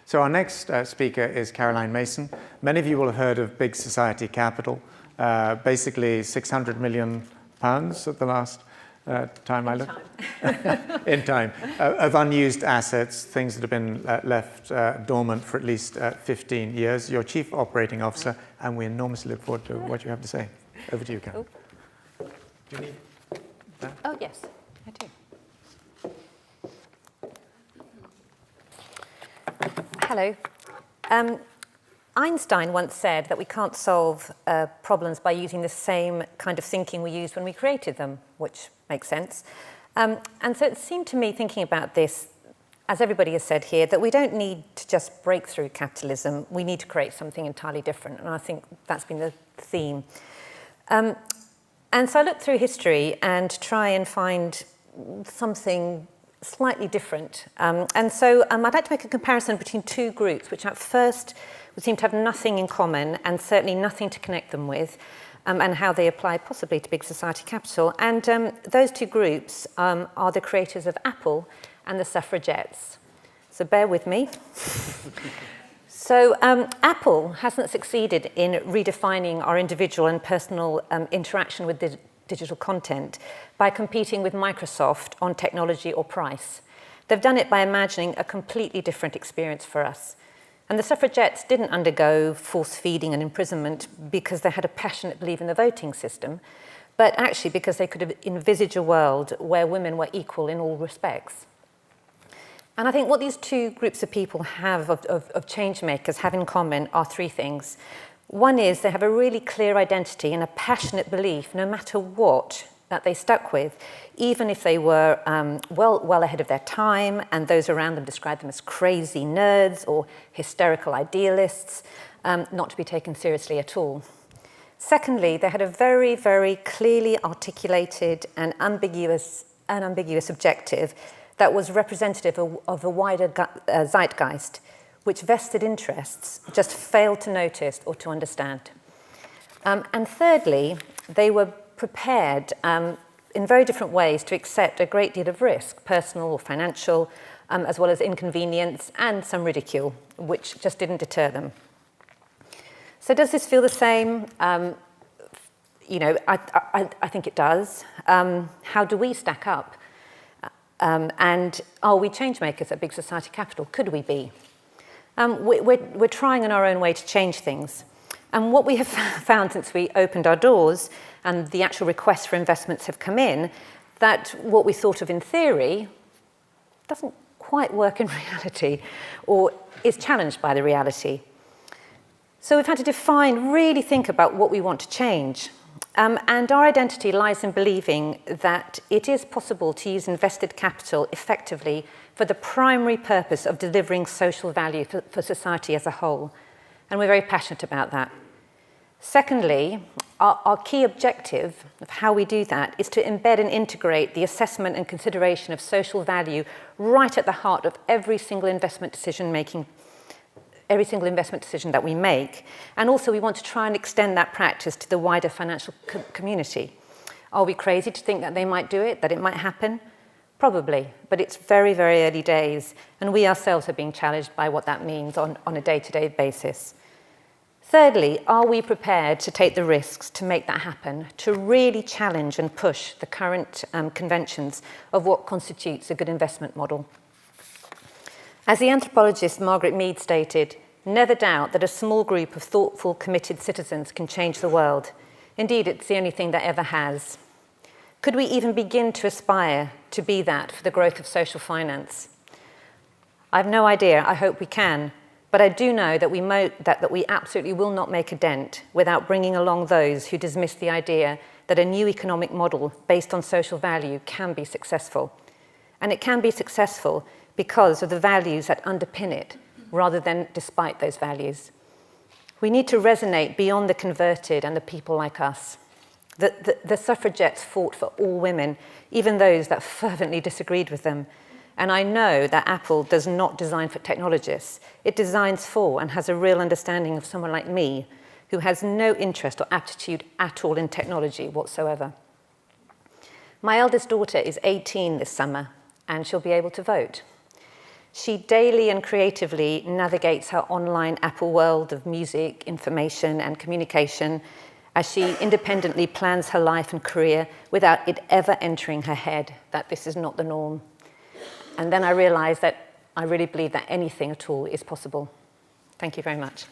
So our next speaker is Caroline Mason. Many of you will have heard of Big Society Capital, basically £600 million at the last time I looked. In time. Of unused assets, things that have been left dormant for at least 15 years. You're Chief Operating Officer, and we enormously look forward to what you have to say. Over to you, Caroline. Cool. Do you need that? Oh, yes, I do. Hello. Einstein once said that we can't solve problems by using the same kind of thinking we used when we created them, which makes sense. And so it seemed to me, thinking about this, as everybody has said here, that we don't need to just break through capitalism. We need to create something entirely different. And I think that's been the theme. And so I looked through history and try and find something slightly different. And so I'd like to make a comparison between two groups, which at first would seem to have nothing in common and certainly nothing to connect them with, and how they apply possibly to Big Society Capital. And those two groups are the creators of Apple and the suffragettes. So bear with me. So Apple hasn't succeeded in redefining our individual and personal interaction with digital content by competing with Microsoft on technology or price. They've done it by imagining a completely different experience for us. And the suffragettes didn't undergo force feeding and imprisonment because they had a passionate belief in the voting system, but actually because they could envisage a world where women were equal in all respects. And I think what these two groups of people have of change makers have in common are three things. One is they have a really clear identity and a passionate belief, no matter what, that they stuck with, even if they were well ahead of their time and those around them described them as crazy nerds or hysterical idealists, not to be taken seriously at all. Secondly, they had a very, very clearly articulated and unambiguous objective that was representative of a wider zeitgeist, which vested interests just failed to notice or to understand. And thirdly, they were prepared in very different ways to accept a great deal of risk, personal or financial, as well as inconvenience and some ridicule, which just didn't deter them. So does this feel the same? You know, I think it does. How do we stack up? And are we change makers at Big Society Capital? Could we be? We're trying in our own way to change things. And what we have found since we opened our doors and the actual requests for investments have come in, that what we thought of in theory doesn't quite work in reality or is challenged by the reality. So we've had to really think about what we want to change. And our identity lies in believing that it is possible to use invested capital effectively for the primary purpose of delivering social value for society as a whole. And we're very passionate about that. Secondly, our key objective of how we do that is to embed and integrate the assessment and consideration of social value right at the heart of every single investment decision that we make. And also we want to try and extend that practice to the wider financial community. Are we crazy to think that they might do it, that it might happen? Probably, but it's very, very early days, and we ourselves are being challenged by what that means on a day-to-day basis. Thirdly, are we prepared to take the risks to make that happen, to really challenge and push the current conventions of what constitutes a good investment model? As the anthropologist Margaret Mead stated, never doubt that a small group of thoughtful, committed citizens can change the world. Indeed, it's the only thing that ever has. Could we even begin to aspire to be that for the growth of social finance? I have no idea. I hope we can. But I do know that we absolutely will not make a dent without bringing along those who dismiss the idea that a new economic model based on social value can be successful. And it can be successful because of the values that underpin it, rather than despite those values. We need to resonate beyond the converted and the people like us. The suffragettes fought for all women, even those that fervently disagreed with them. And I know that Apple does not design for technologists. It designs for and has a real understanding of someone like me, who has no interest or aptitude at all in technology whatsoever. My eldest daughter is 18 this summer, and she'll be able to vote. She daily and creatively navigates her online Apple world of music, information, and communication as she independently plans her life and career without it ever entering her head that this is not the norm. And then I realized that I really believe that anything at all is possible. Thank you very much.